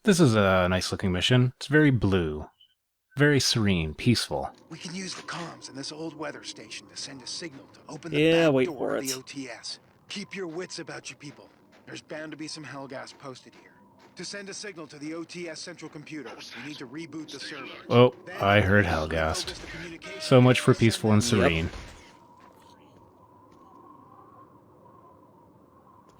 This is a nice looking mission. It's very blue, very serene, peaceful. We can use the comms in this old weather station to send a signal to open the Yeah, back wait door for of the it. OTS. Keep your wits about you people. There's bound to be some hellgas posted here. To send a signal to the OTS central computer, we need to reboot the server. Oh, Then, I heard we'll Hellgast. refocus the communication So much for to send peaceful and that Yep. serene.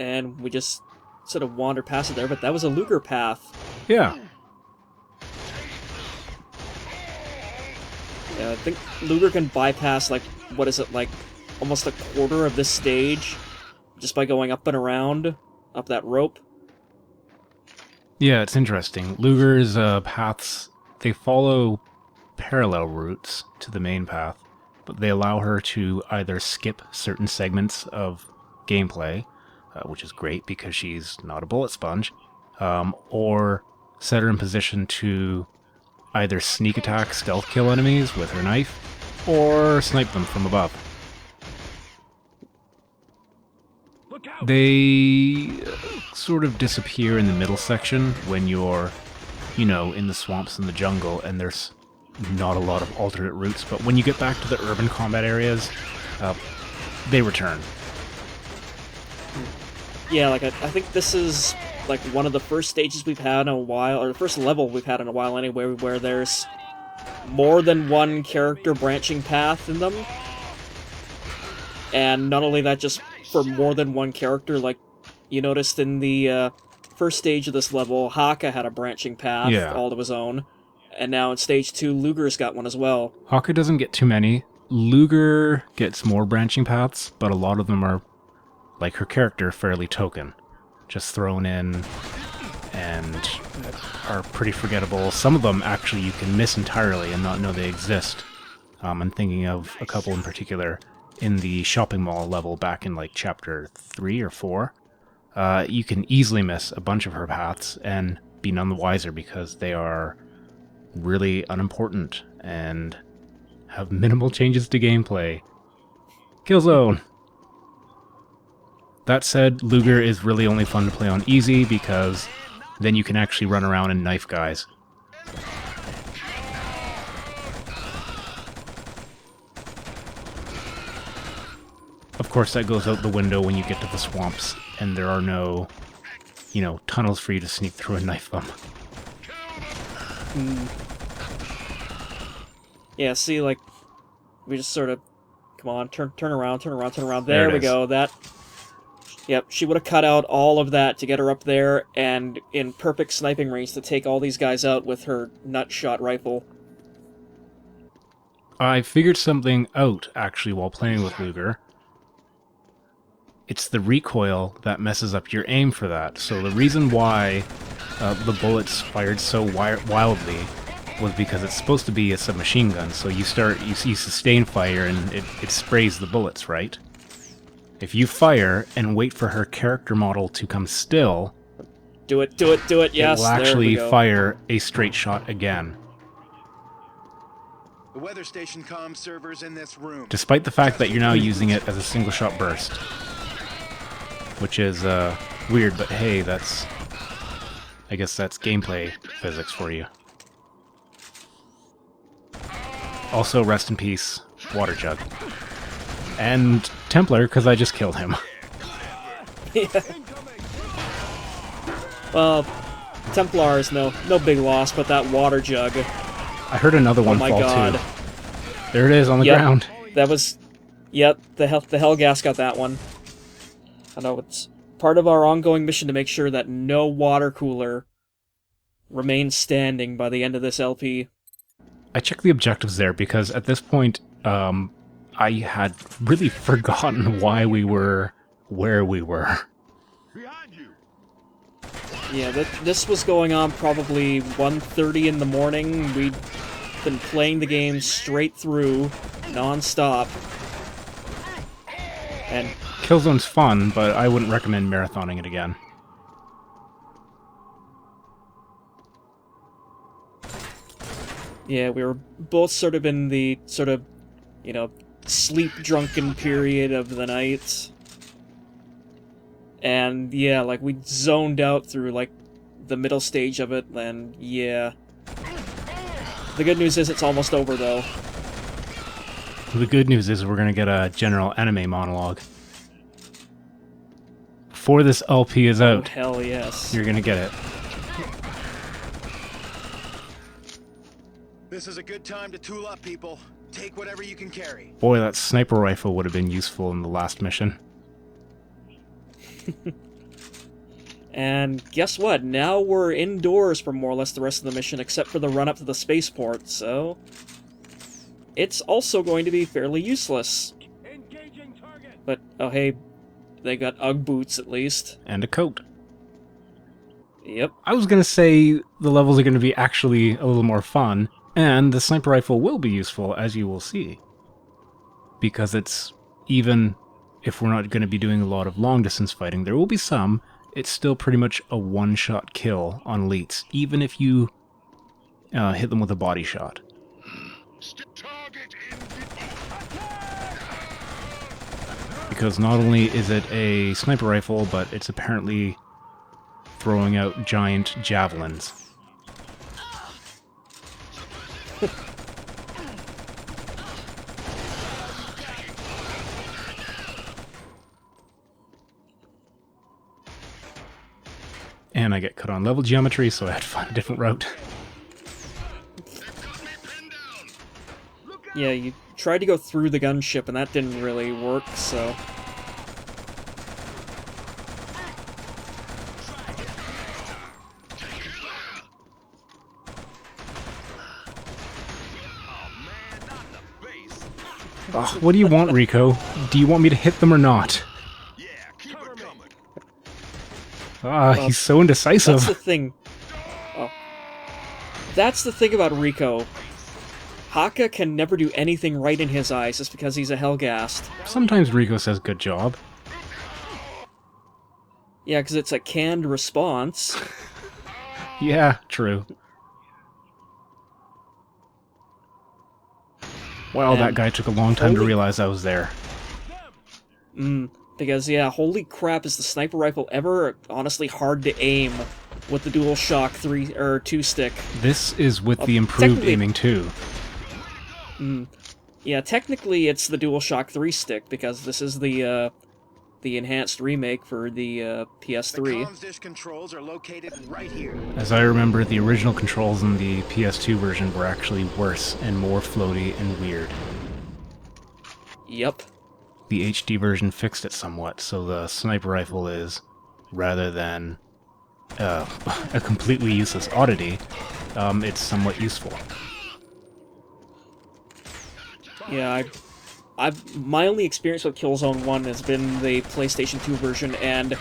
And we just sort of wander past it there, but that was a Luger path. Yeah. Yeah, I think Luger can bypass, like, what is it, like, almost a quarter of this stage just by going up and around, up that rope. Yeah, it's interesting. Luger's paths, they follow parallel routes to the main path, but they allow her to either skip certain segments of gameplay, which is great because she's not a bullet sponge, or set her in position to either sneak attack, stealth kill enemies with her knife, or snipe them from above. They sort of disappear in the middle section when you're, in the swamps and the jungle, and there's not a lot of alternate routes, but when you get back to the urban combat areas, they return. Yeah, like, I think this is, like, one of the first stages we've had in a while, or the first level we've had in a while anyway, where there's more than one character branching path in them. And not only that, just for more than one character, like, you noticed in the first stage of this level, Haka had a branching path, Yeah. all to his own. And now in stage 2, Luger's got one as well. Haka doesn't get too many. Luger gets more branching paths, but a lot of them are, like her character, fairly token. Just thrown in and are pretty forgettable. Some of them, actually, you can miss entirely and not know they exist. I'm thinking of a couple in particular in the shopping mall level back in, like, chapter 3 or 4. You can easily miss a bunch of her paths and be none the wiser because they are really unimportant and have minimal changes to gameplay. Killzone! That said, Luger is really only fun to play on easy because then you can actually run around and knife guys. Of course, that goes out the window when you get to the swamps and there are no, tunnels for you to sneak through and knife them. Yeah, see, like, we just sort of, come on, turn around, turn around, turn around. There There it we is. go, that... Yep, she would have cut out all of that to get her up there and in perfect sniping range to take all these guys out with her nutshot rifle. I figured something out, actually, while playing with Luger. It's the recoil that messes up your aim for that. So the reason why the bullets fired so wildly was because it's supposed to be a submachine gun. So you sustain fire and it sprays the bullets, right? If you fire and wait for her character model to come still, Do it, do it, do it, yes, it will there we actually go. fire a straight shot again. The weather station comm server's in this room. Despite the fact that you're now using it as a single shot burst. Which is weird, but hey, I guess that's gameplay physics for you. Also, rest in peace, Water Jug. And Templar, because I just killed him. Yeah. Well, Templar is no big loss, but that water jug. I heard another one Oh my fall god. too. There it is on the Yep. ground. That was... Yep, the Hellgas got that one. I know, it's part of our ongoing mission to make sure that no water cooler remains standing by the end of this LP. I checked the objectives there because at this point, I had really forgotten why we were where we were. Yeah, this was going on probably 1:30 in the morning. We'd been playing the game straight through, non-stop. And Killzone's fun, but I wouldn't recommend marathoning it again. yeah, we were both sort of in the sleep-drunken period of the night. And yeah, like, we zoned out through, like, the middle stage of it, then yeah. The good news is it's almost over, though. The good news is we're going to get a general anime monologue. Before this LP is Oh, out, hell yes. you're going to get it. This is a good time to tool up, people. Take whatever you can carry. Boy, that sniper rifle would have been useful in the last mission. And guess what? Now we're indoors for more or less the rest of the mission, except for the run-up to the spaceport, so... it's also going to be fairly useless. Engaging target. But, oh hey, they got Ugg boots at least. And a coat. Yep. I was going to say the levels are going to be actually a little more fun, and the sniper rifle will be useful, as you will see. Because it's, even if we're not going to be doing a lot of long-distance fighting, there will be some, it's still pretty much a one-shot kill on elites, even if you hit them with a body shot. Because not only is it a sniper rifle, but it's apparently throwing out giant javelins. And I get cut on level geometry, so I had to find a different route. Yeah, you tried to go through the gunship, and that didn't really work, so... Oh, what do you want, Rico? Do you want me to hit them or not? Ah, he's so indecisive. That's the thing. Oh. That's the thing about Rico. Haka can never do anything right in his eyes just because he's a Hellgast. Sometimes Rico says good job. Yeah, because it's a canned response. Yeah, true. Wow, that guy took a long time to realize I was there. Because, yeah, holy crap, is the sniper rifle ever honestly hard to aim with the DualShock 3 or 2 stick. This is with the improved aiming too. Yeah, technically it's the DualShock 3 stick because this is the enhanced remake for the PS3. The comms dish controls are located right here. As I remember, the original controls in the PS2 version were actually worse and more floaty and weird. Yep. The HD version fixed it somewhat, so the sniper rifle is, rather than a completely useless oddity, it's somewhat useful. Yeah, my only experience with Killzone 1 has been the PlayStation 2 version, and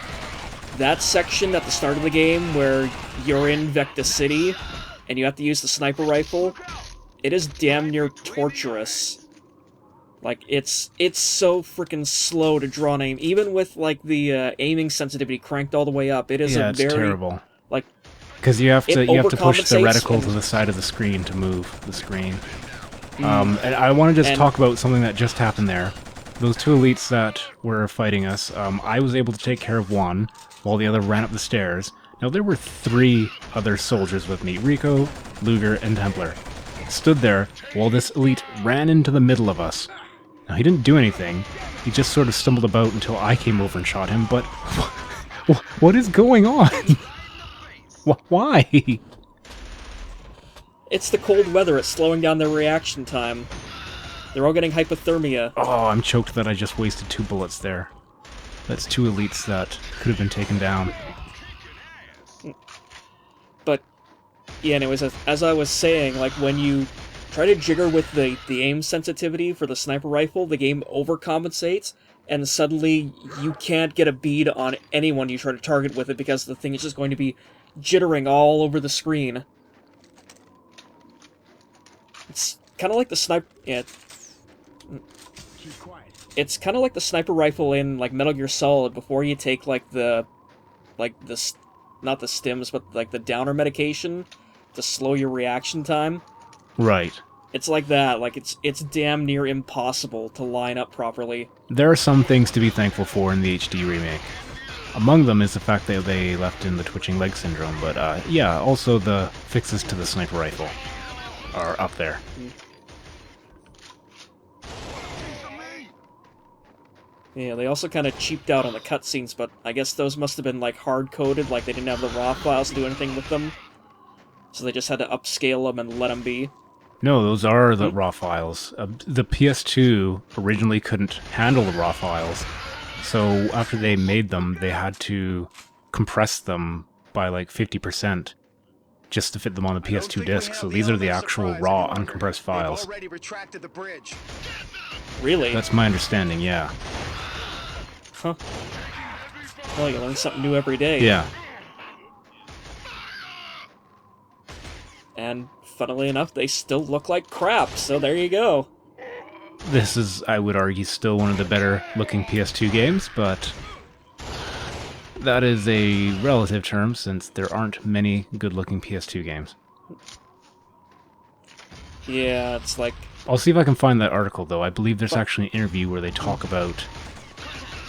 that section at the start of the game where you're in Vecta City and you have to use the sniper rifle, it is damn near torturous. Like, it's so freaking slow to draw an aim. Even with, like, the aiming sensitivity cranked all the way up, it is yeah, a it's very... terrible. Like, because you have to push the overcompensates reticle to the side of the screen to move the screen. And I want to just talk about something that just happened there. Those two elites that were fighting us, I was able to take care of one, while the other ran up the stairs. Now, there were 3 other soldiers with me, Rico, Luger, and Templar. Stood there while this elite ran into the middle of us. Now, he didn't do anything. He just sort of stumbled about until I came over and shot him, but... what is going on? Why? it's the cold weather, it's slowing down their reaction time. They're all getting hypothermia. Oh, I'm choked that I just wasted 2 bullets there. That's 2 elites that could have been taken down. But, yeah, anyways, as I was saying, like, when you try to jigger with the aim sensitivity for the sniper rifle, the game overcompensates, and suddenly you can't get a bead on anyone you try to target with it because the thing is just going to be jittering all over the screen. It's kind of like the sniper... Yeah. It's kind of like the sniper rifle in, like, Metal Gear Solid before you take, like, the... Not the stims, but, like, the downer medication to slow your reaction time. Right. It's like that. Like, it's damn near impossible to line up properly. There are some things to be thankful for in the HD remake. Among them is the fact that they left in the twitching leg syndrome, but yeah, also the fixes to the sniper rifle are up there. Yeah, they also kind of cheaped out on the cutscenes, but I guess those must have been, like, hard-coded, like they didn't have the raw files to do anything with them. So they just had to upscale them and let them be. No, those are the raw files. The PS2 originally couldn't handle the raw files, so after they made them, they had to compress them by like 50% just to fit them on the PS2 disc. So these are the actual raw, uncompressed files. Already retracted the bridge. Really? That's my understanding, yeah. Huh. Well, you learn something new every day. Yeah. And, funnily enough, they still look like crap, so there you go. This is, I would argue, still one of the better looking PS2 games, but that is a relative term since there aren't many good looking PS2 games. Yeah, it's like... I'll see if I can find that article, though. I believe there's actually an interview where they talk about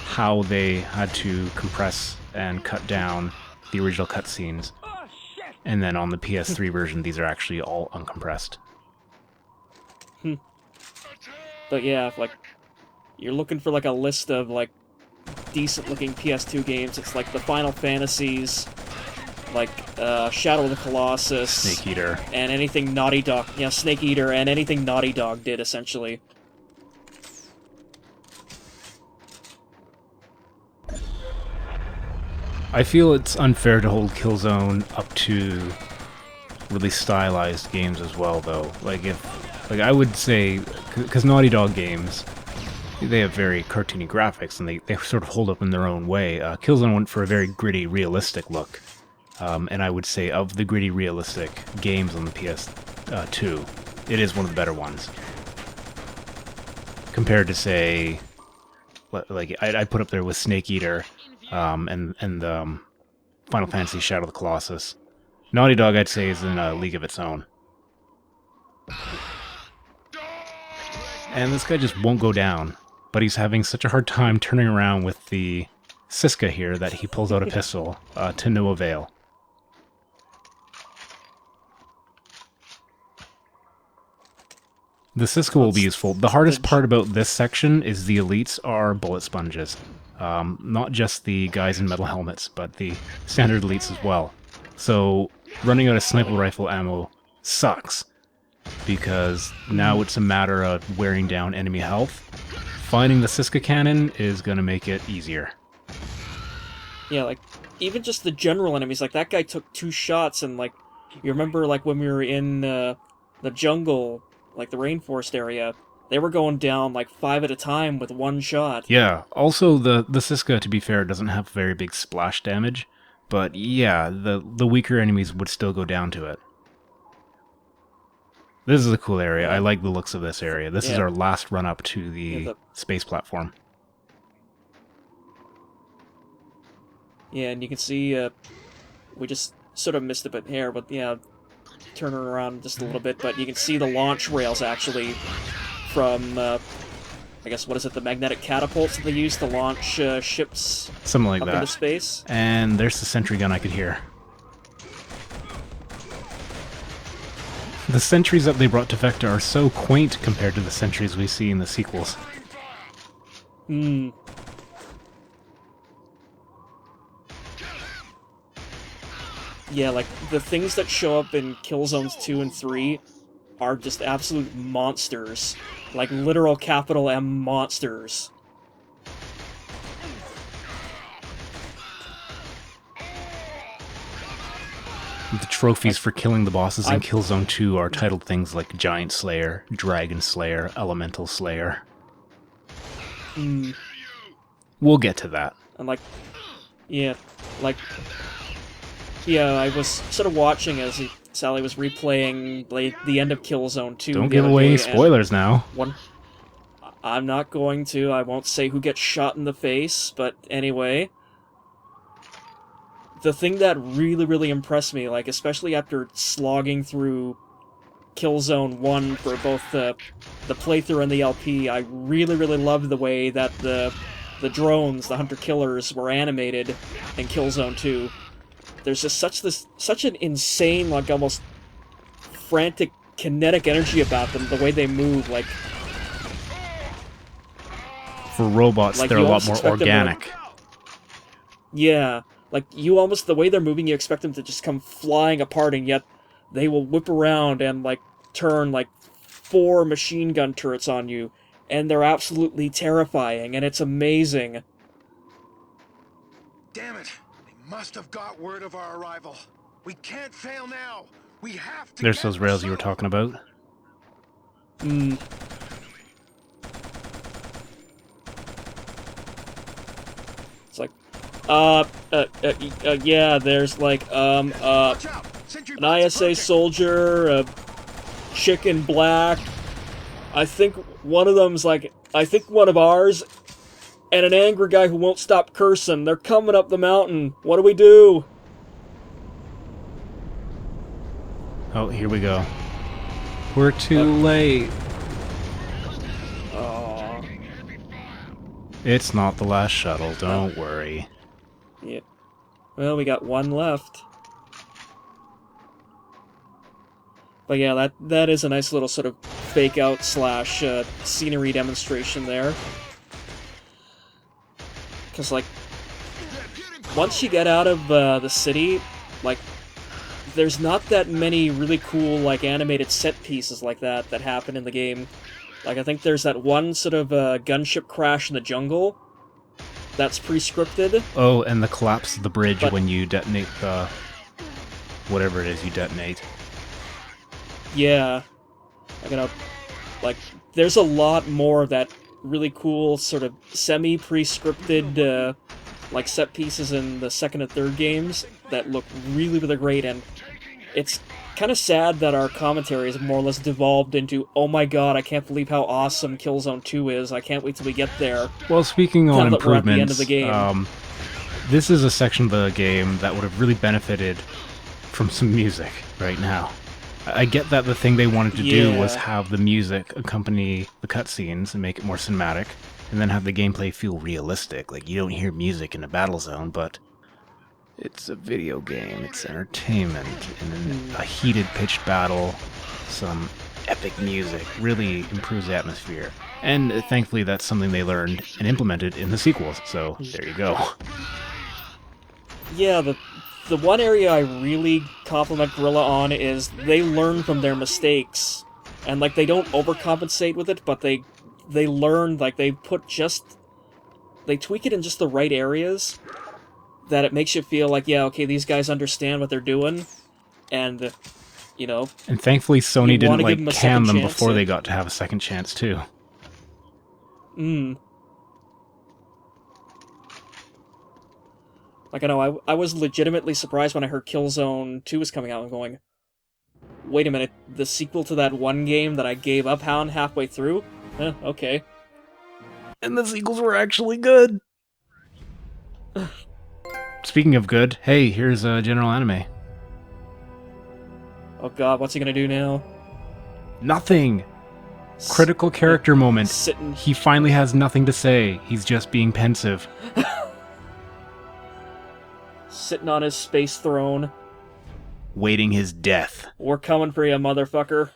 how they had to compress and cut down the original cutscenes. And then on the PS3 version, these are actually all uncompressed. But yeah, if, like, you're looking for, like, a list of, like, decent-looking PS2 games, it's like the Final Fantasies, like, Shadow of the Colossus... Snake Eater. And anything Naughty Dog... Yeah, Snake Eater, and anything Naughty Dog did, essentially. I feel it's unfair to hold Killzone up to really stylized games as well, though. Like, I would say, because Naughty Dog games, they have very cartoony graphics, and they sort of hold up in their own way. Killzone went for a very gritty, realistic look. And I would say, of the gritty, realistic games on the PS2, it is one of the better ones. Compared to, say, like, I'd put up there with Snake Eater, and Final Fantasy Shadow of the Colossus. Naughty Dog, I'd say, is in a league of its own. And this guy just won't go down, but he's having such a hard time turning around with the Siska here that he pulls out a pistol, to no avail. The Siska will be useful. The hardest part about this section is the elites are bullet sponges. Not just the guys in metal helmets, but the standard elites as well. So, running out of sniper rifle ammo sucks, because now it's a matter of wearing down enemy health. Finding the Siska cannon is going to make it easier. Yeah, like, even just the general enemies, like, that guy took 2 shots, and, like, you remember, like, when we were in the jungle, like, the rainforest area, they were going down, like, 5 at a time with 1 shot. Yeah, also the Siska, to be fair, doesn't have very big splash damage, but yeah, the weaker enemies would still go down to it. This is a cool area. I like the looks of this area. This is our last run up to the space platform. Yeah, and you can see, we just sort of missed a bit here, but yeah, turn it around just a little bit, but you can see the launch rails, actually, from, I guess, what is it, the magnetic catapults that they use to launch ships Something like up that. into space? And there's the sentry gun I could hear. The sentries that they brought to Vecta are so quaint compared to the sentries we see in the sequels. Hmm. Yeah, like, the things that show up in Killzones 2 and 3 are just absolute monsters. Like, literal capital M monsters. The trophies for killing the bosses in Killzone 2 are titled things like Giant Slayer, Dragon Slayer, Elemental Slayer. Hmm. We'll get to that. And, like, yeah, like, yeah, I was sort of watching as Sally was replaying the end of Killzone 2. Don't give away any spoilers now. I'm not going to. I won't say who gets shot in the face, but anyway. The thing that really, really impressed me, like, especially after slogging through Killzone 1 for both the playthrough and the LP, I really, really loved the way that the the drones, the hunter-killers, were animated in Killzone 2. There's just such an insane, like, almost frantic kinetic energy about them, the way they move, like... For robots, Like, they're you a lot almost more expect them to, organic. Yeah, like, the way they're moving, you expect them to just come flying apart, and yet they will whip around and, like, turn, like, 4 machine gun turrets on you, and they're absolutely terrifying, and it's amazing. Damn it! They must have got word of our arrival. We can't fail now. We have to There's get those the rails you were shuttle. talking about. It's like, yeah, there's, like, Watch out! Sentry an bots ISA approaching. soldier, a chick in black. I think one of them's like, I think one of ours, and an angry guy who won't stop cursing. They're coming up the mountain. What do we do? Oh, here we go. We're too late. Oh, It's not the last shuttle, don't worry. yeah. Well, we got one left. But yeah, that is a nice little sort of fake-out slash scenery demonstration there. Because, like, once you get out of the city, like, there's not that many really cool, like, animated set pieces like that happen in the game. Like, I think there's that one sort of gunship crash in the jungle that's pre-scripted. Oh, and the collapse of the bridge But- when you detonate the... whatever it is you detonate. Yeah. Like, there's a lot more of that really cool sort of semi-pre-scripted, like, set pieces in the second and third games that look really, really great, and it's kind of sad that our commentary is more or less devolved into, oh my god, I can't believe how awesome Killzone 2 is, I can't wait till we get there. Well, speaking on Now that we're at the end improvements, of the game. this is a section of the game that would have really benefited from some music right now. I get that the thing they wanted to do was Yeah. have the music accompany the cutscenes and make it more cinematic, and then have the gameplay feel realistic. Like, you don't hear music in a battle zone, but it's a video game, it's entertainment, and in a heated pitched battle, some epic music really improves the atmosphere. And thankfully that's something they learned and implemented in the sequels, so there you go. Yeah, the one area I really compliment Gorilla on is they learn from their mistakes. And, like, they don't overcompensate with it, but they learn, like, they tweak it in just the right areas, that it makes you feel like, yeah, okay, these guys understand what they're doing, and, you know... And thankfully Sony You didn't, wanna give like, them a can second them chance, before yeah. they got to have a second chance, too. Like, I know, I was legitimately surprised when I heard Killzone 2 was coming out and going, wait a minute, the sequel to that one game that I gave up on halfway through? Okay. And the sequels were actually good! Speaking of good, hey, here's General Anime. Oh god, what's he gonna do now? Nothing! Critical character moment. Sitting... He finally has nothing to say. He's just being pensive. Sitting on his space throne. Waiting his death. We're coming for you, motherfucker.